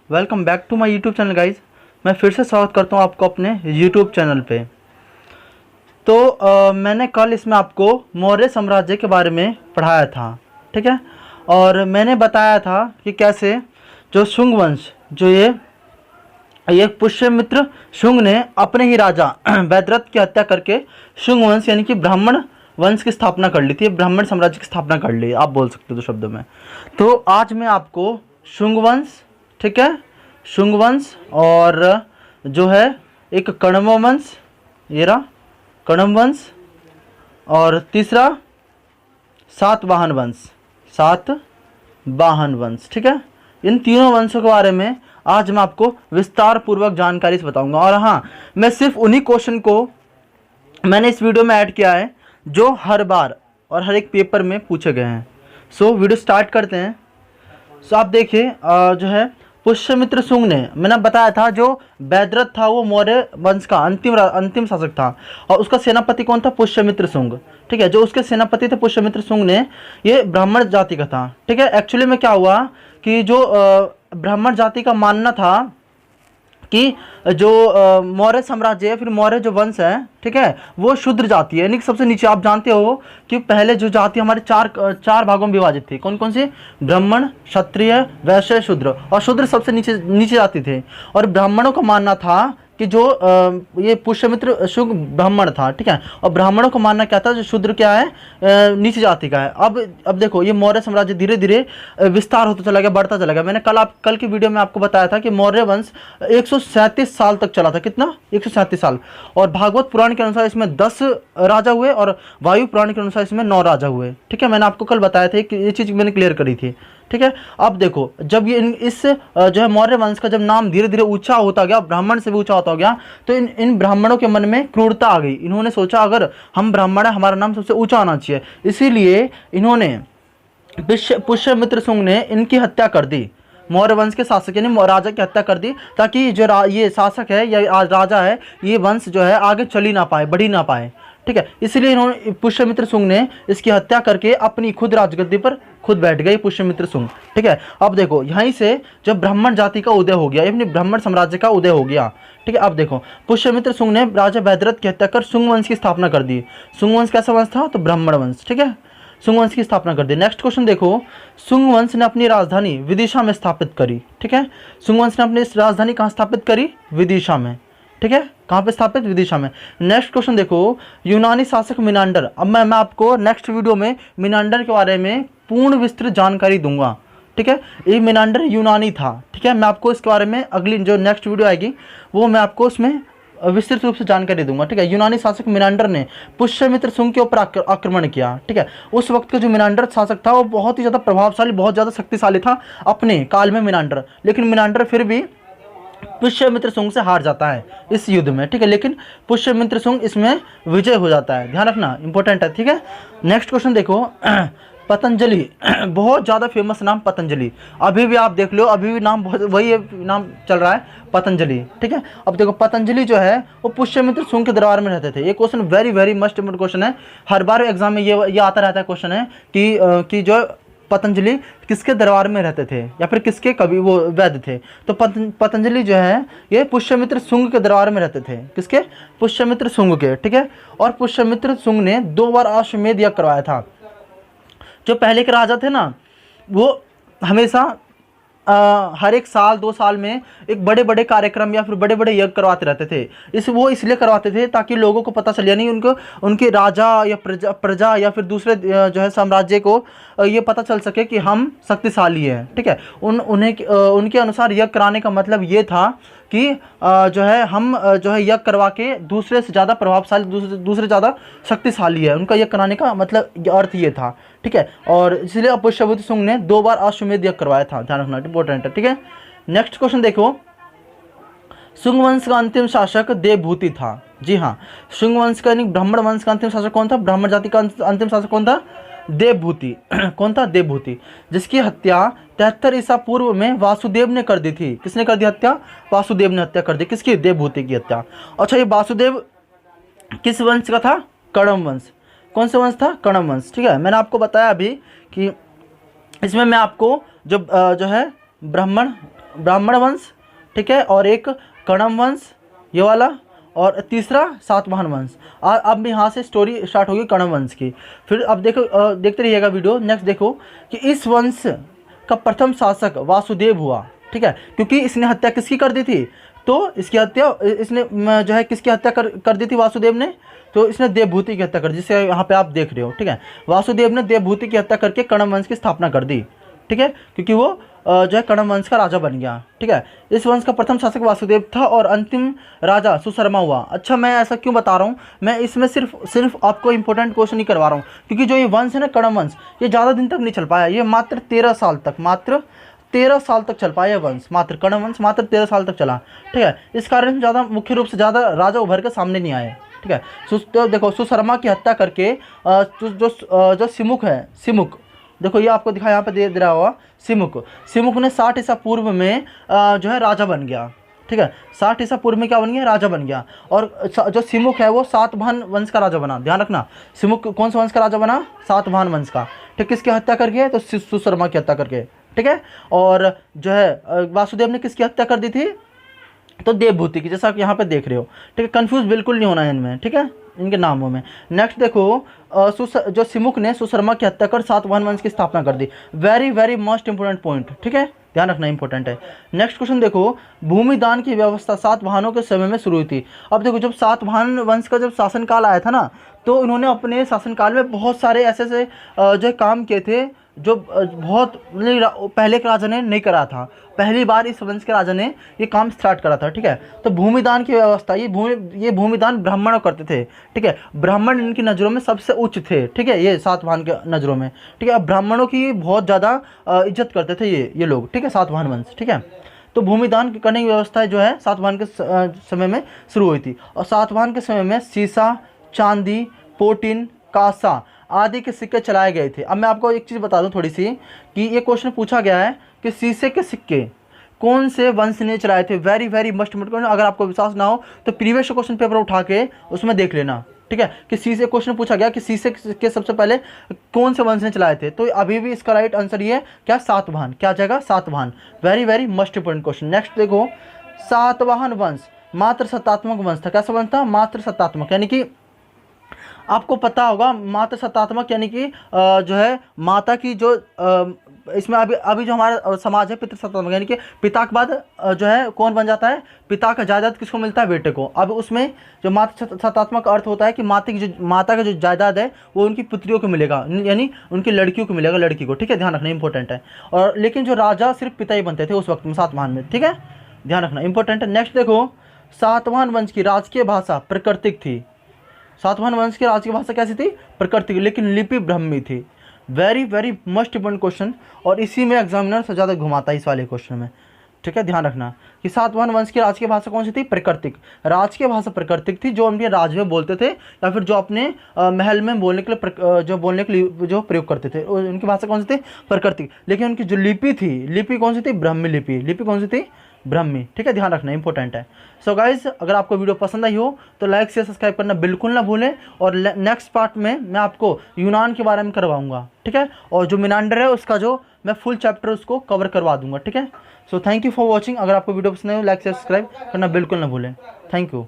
Welcome back to my YouTube channel guys. मैं फिर से स्वागत करता हूँ आपको अपने यूट्यूब चैनल पे। तो मैंने कल इसमें आपको मौर्य साम्राज्य के बारे में पढ़ाया था, ठीक है। और मैंने बताया था कि कैसे जो शुंग वंश, जो ये पुष्यमित्र शुंग ने अपने ही राजा वैदरथ की हत्या करके शुंग वंश यानी कि ब्राह्मण वंश की स्थापना कर ली थी, ब्राह्मण साम्राज्य की स्थापना कर ली, आप बोल सकते हो दो शब्दों में। तो आज मैं आपको शुंग वंश, ठीक है, शुंग वंश और जो है एक कण्व वंश, ये रहा कण्व वंश, और तीसरा सातवाहन वंश, सातवाहन वंश, ठीक है। इन तीनों वंशों के बारे में आज मैं आपको विस्तार पूर्वक जानकारी से बताऊंगा। और हाँ, मैं सिर्फ उन्हीं क्वेश्चन को मैंने इस वीडियो में ऐड किया है जो हर बार और हर एक पेपर में पूछे गए हैं। सो वीडियो स्टार्ट करते हैं। सो आप देखिए, जो है पुष्यमित्र शुंग ने, मैंने बताया था जो वैदरथ था वो मौर्य वंश का अंतिम शासक था, और उसका सेनापति कौन था? पुष्यमित्र शुंग, ठीक है। जो उसके सेनापति थे पुष्यमित्र शुंग ने, ये ब्राह्मण जाति का था, ठीक है। एक्चुअली में क्या हुआ कि जो ब्राह्मण जाति का मानना था कि जो मौर्य साम्राज्य है, फिर मौर्य जो वंश है, ठीक है, वो शूद्र जाति है, यानी कि सबसे नीचे। आप जानते हो कि पहले जो जाति हमारे चार भागों में विभाजित थी, कौन कौन सी? ब्राह्मण, क्षत्रिय, वैश्य, शूद्र। और शूद्र सबसे नीचे जाति थे। और ब्राह्मणों का मानना था कि जो ये पुष्यमित्र शुंग ब्राह्मण था, ठीक है। और ब्राह्मणों का मानना क्या था? जो शूद्र क्या है, नीचे जाति का है। अब देखो, ये मौर्य साम्राज्य धीरे धीरे विस्तार होता चला गया, बढ़ता चला गया। मैंने कल की वीडियो में आपको बताया था कि मौर्य वंश 137 साल तक चला था। कितना? 137 साल। और भागवत पुराण के अनुसार इसमें 10 राजा हुए, और वायु पुराण के अनुसार इसमें 9 राजा हुए, ठीक है। मैंने आपको कल बताया था कि ये चीज़ मैंने क्लियर करी थी, ठीक है। अब देखो, जब ये इस जो है मौर्य वंश का जब नाम धीरे धीरे ऊंचा होता गया, ब्राह्मण से भी ऊंचा होता गया, तो इन ब्राह्मणों के मन में क्रूरता आ गई। इन्होंने सोचा अगर हम ब्राह्मण है, हमारा नाम सबसे ऊंचा आना चाहिए। इसीलिए इन्होंने पुष्यमित्र शुंग ने इनकी हत्या कर दी, मौर्य वंश के शासक यानी राजा की हत्या कर दी, ताकि जो ये शासक है या राजा है, ये वंश जो है आगे चल ही ना पाए, बढ़ी ना पाए, ठीक है। इसलिए इन्होंने पुष्यमित्र शुंग ने इसकी हत्या करके अपनी खुद राजगद्दी पर खुद बैठ गई पुष्यमित्र शुंग, ठीक है। अब देखो, यहीं से जब ब्राह्मण जाति का उदय हो गया, यानी ब्राह्मण साम्राज्य का उदय हो गया, ठीक है। अब देखो, पुष्यमित्र शुंग ने राजा वैदरथ की हत्या कर शुंग वंश की स्थापना कर दी। शुंग वंश कैसा वंश था? तो ब्राह्मण वंश, ठीक है। शुंग वंश की स्थापना कर दी। नेक्स्ट क्वेश्चन देखो, शुंग वंश ने अपनी राजधानी विदिशा में स्थापित करी, ठीक है। शुंग वंश ने अपनी राजधानी कहाँ स्थापित करी? विदिशा में, ठीक है। कहाँ पे स्थापित? विदिशा में। नेक्स्ट क्वेश्चन देखो, यूनानी शासक मिनांडर। अब मैं आपको नेक्स्ट वीडियो में मिनांडर के बारे में पूर्ण विस्तृत जानकारी दूंगा, ठीक है। ये मिनांडर यूनानी था, ठीक है। मैं आपको इसके बारे में अगली जो नेक्स्ट वीडियो आएगी वो मैं आपको उसमें विस्तृत रूप से जानकारी दूंगा, ठीक है। यूनानी शासक मिनांडर ने पुष्यमित्र शुंग के ऊपर आक्रमण किया, ठीक है। उस वक्त का जो मिनांडर शासक था वो बहुत ही ज़्यादा प्रभावशाली, बहुत ज़्यादा शक्तिशाली था अपने काल में मिनांडर। लेकिन मिनांडर फिर भी पुष्यमित्र शुंग से हार जाता है इस युद्ध में, ठीक है। लेकिन पुष्यमित्र शुंग इसमें विजय हो जाता है, ध्यान रखना, इंपॉर्टेंट है, ठीक है। नेक्स्ट क्वेश्चन देखो, पतंजलि, बहुत ज़्यादा फेमस नाम पतंजलि, अभी भी आप देख लो, अभी भी नाम बहुत वही नाम चल रहा है, पतंजलि, ठीक है। अब देखो, पतंजलि जो है वो पुष्यमित्र शुंग के दरबार में रहते थे। ये question very very must important question है, हर बार एग्जाम में ये आता रहता है क्वेश्चन है कि जो पतंजलि किसके दरबार में रहते थे या फिर किसके कवि वो वैद्य थे? तो पतंजलि जो है ये पुष्यमित्र शुंग के दरबार में रहते थे। किसके? पुष्यमित्र शुंग के, ठीक है। और पुष्यमित्र शुंग ने 2 बार अश्वमेध यज्ञ करवाया था। जो पहले के राजा थे ना, वो हमेशा हर एक साल 2 साल में एक बड़े बड़े कार्यक्रम या फिर बड़े बड़े यज्ञ करवाते रहते थे। वो इसलिए करवाते थे ताकि लोगों को पता चले, यानी उनको उनके राजा या प्रजा या फिर दूसरे जो है साम्राज्य को ये पता चल सके कि हम शक्तिशाली हैं, ठीक है। उनके अनुसार यज्ञ कराने का मतलब ये था कि जो है हम जो है यज्ञ करवा के दूसरे से ज़्यादा प्रभावशाली, दूसरे ज़्यादा शक्तिशाली है, उनका यज्ञ कराने का मतलब अर्थ ये था, ठीक है। और इसलिए पुष्यमित्र शुंग ने 2 बार अश्वमेध यज्ञ करवाया था, ध्यान रखना, इंपॉर्टेंट है, ठीक है। नेक्स्ट क्वेश्चन देखो, शुंग वंश का अंतिम शासक देवभूति था। जी हाँ, शुंग वंश का यानी ब्राह्मण वंश का अंतिम शासक कौन था? ब्राह्मण जाति का अंतिम शासक कौन था? देवभूति। कौन था? देवभूति, जिसकी हत्या 73 ईसा पूर्व में वासुदेव ने कर दी थी। किसने कर दी हत्या? वासुदेव ने हत्या कर दी। किसकी? देवभूति की हत्या। अच्छा, ये वासुदेव किस वंश का था? कण्व वंश। कौन सा वंश था? कण्व वंश, ठीक है। मैंने आपको बताया अभी कि इसमें मैं आपको जो है ब्राह्मण ब्राह्मण वंश, ठीक है, और एक कणम वंश ये वाला, और तीसरा सातवाहन वंश। अब यहाँ से स्टोरी स्टार्ट होगी कणम वंश की। फिर अब देखो, देखते रहिएगा वीडियो। नेक्स्ट देखो कि इस वंश का प्रथम शासक वासुदेव हुआ, ठीक है, क्योंकि इसने हत्या किसकी कर दी थी, तो इसकी हत्या इसने जो है किसकी हत्या कर दी थी वासुदेव ने, तो इसने देवभूति की हत्या कर दी, जिसे यहाँ पे आप देख रहे हो, ठीक है। वासुदेव ने देवभूति की हत्या करके कणम वंश की स्थापना कर दी, ठीक है, क्योंकि वो जो है कणम वंश का राजा बन गया, ठीक है। इस वंश का प्रथम शासक वासुदेव था और अंतिम राजा सुशर्मा हुआ। अच्छा, मैं ऐसा क्यों बता रहा हूँ, मैं इसमें सिर्फ आपको इंपॉर्टेंट क्वेश्चन नहीं करवा रहा हूँ, क्योंकि जो ये वंश है ना कणम वंश, ये ज़्यादा दिन तक नहीं चल पाया, ये मात्र 13 साल तक चल पाया वंश, मात्र कणम वंश मात्र 13 साल तक चला, ठीक है। इस कारण ज़्यादा मुख्य रूप से ज़्यादा राजा उभर के सामने नहीं आए, ठीक है। तो देखो सुशर्मा की हत्या करके जो सिमुक है, सिमुक देखो ये आपको दिखा यहाँ पे दे रहा हुआ, सिमुक ने 60 ईसा पूर्व में जो है राजा बन गया, ठीक है। 60 ईसा पूर्व में क्या बन गया, राजा बन गया। और जो सिमुक है वो सातवाहन वंश का राजा बना, ध्यान रखना। सिमुक कौन सा वंश का राजा बना, सातवाहन वंश का, ठीक। किसकी हत्या करके, तो सुशर्मा की हत्या करके, ठीक है। और जो है वासुदेव ने किसकी हत्या कर दी थी, तो देवभूति की, जैसा आप यहाँ पे देख रहे हो, ठीक है। कंफ्यूज बिल्कुल नहीं होना है इनमें, ठीक है, इनके नामों में। नेक्स्ट देखो जो सिमुक ने सुशर्मा की हत्या कर सातवाहन वंश की स्थापना कर दी। Very very most important point, ठीक है, ध्यान रखना इंपॉर्टेंट है। नेक्स्ट क्वेश्चन देखो, भूमि दान की व्यवस्था सातवाहनों के समय में शुरू हुई थी। अब देखो जब सातवाहन वंश का जब शासनकाल आया था ना, तो इन्होंने अपने शासनकाल में बहुत सारे ऐसे जो काम किए थे जो बहुत पहले के राजा ने नहीं करा था, पहली बार इस वंश के राजा ने ये काम स्टार्ट करा था, ठीक है। तो भूमिदान की व्यवस्था, ये भूमिदान ब्राह्मण करते थे, ठीक है। ब्राह्मण इनकी नज़रों में सबसे उच्च थे, ठीक है, ये सातवाहन के नज़रों में, ठीक है। अब ब्राह्मणों की बहुत ज़्यादा इज्जत करते थे ये लोग, ठीक है, सातवाहन वंश, ठीक है। तो भूमिदान करने की व्यवस्था जो है सातवाहन के समय में शुरू हुई थी। और सातवाहन के समय में सीसा, चांदी, पोटिन, कांसा आदि के सिक्के चलाए गए थे। अब मैं आपको एक चीज़ बता दूं थोड़ी सी, कि ये क्वेश्चन पूछा गया है कि शीशे के सिक्के कौन से वंश ने चलाए थे। Very very must important. अगर आपको विश्वास ना हो तो प्रीवियस क्वेश्चन पेपर उठा के उसमें देख लेना, ठीक है, कि शीशे क्वेश्चन पूछा गया कि शीशे के सबसे पहले कौन से वंश ने चलाए थे। तो अभी भी इसका राइट आंसर ये है, क्या, सातवाहन। क्या जाएगा, Satavahana. Very very must important question. Next देखो, सातवाहन वंश मात्र सत्तात्मक वंश था। कैसा वंश था, मात्र सत्तात्मक, यानी कि आपको पता होगा मात्र सत्तात्मक यानी कि जो है माता की जो इसमें अभी जो हमारा समाज है पितृ सत्तात्मक, यानी कि पिता के बाद जो है कौन बन जाता है, पिता का जायदाद किसको मिलता है, बेटे को। अब उसमें जो मात्र सत्तात्मक अर्थ होता है कि माता का जो जायदाद है वो उनकी पुत्रियों को मिलेगा, यानी उनकी लड़कियों को मिलेगा, लड़की को, ठीक है, ध्यान रखना इंपॉर्टेंट है। और लेकिन जो राजा सिर्फ पिता ही बनते थे उस वक्त में, सातवाहन में, ठीक है, ध्यान रखना इंपॉर्टेंट है। नेक्स्ट देखो, सातवाहन वंश की राजकीय भाषा प्राकृतिक थी। सातवाहन वंश की राजकीय भाषा कैसी थी, प्राकृतिक, लेकिन लिपि ब्राह्मी थी। Very very must important question, और इसी में एग्जामिनर से ज़्यादा घुमाता है इस वाले क्वेश्चन में, ठीक है, ध्यान रखना कि सातवाहन वंश की राजकीय भाषा कौन सी थी, प्राकृतिक। राजकीय भाषा प्राकृतिक थी, जो उनके राज में बोलते थे या फिर जो अपने महल में बोलने के लिए जो प्रयोग करते थे, उनकी भाषा कौन सी थी, प्राकृतिक। लेकिन उनकी जो लिपि थी, लिपि कौन सी थी, ब्राह्मी लिपि। लिपि कौन सी थी, ब्राह्मी, ठीक है, ध्यान रखना इंपॉर्टेंट है। सो गाइज, अगर आपको वीडियो पसंद आई हो तो लाइक शेयर सब्सक्राइब करना बिल्कुल ना भूलें। और नेक्स्ट पार्ट में मैं आपको यूनान के बारे में करवाऊंगा, ठीक है, और जो मिनांडर है उसका जो मैं फुल चैप्टर उसको कवर करवा दूंगा, ठीक है। So thank you for watching. अगर आपको वीडियो पसंद आई हो लाइक शेयर सब्सक्राइब करना बिल्कुल ना भूलें। Thank you.